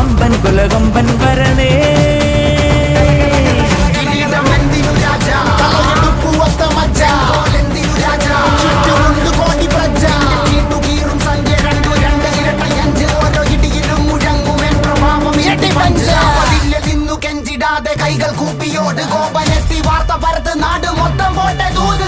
വമ്പൻ കുലകൊമ്പൻ വരണേ. കൈകൾ കൂപ്പിയോട് കോപനെത്തി വാർത്ത പരത്ത് നാട് മൊത്തം പോട്ടെ ദൂത്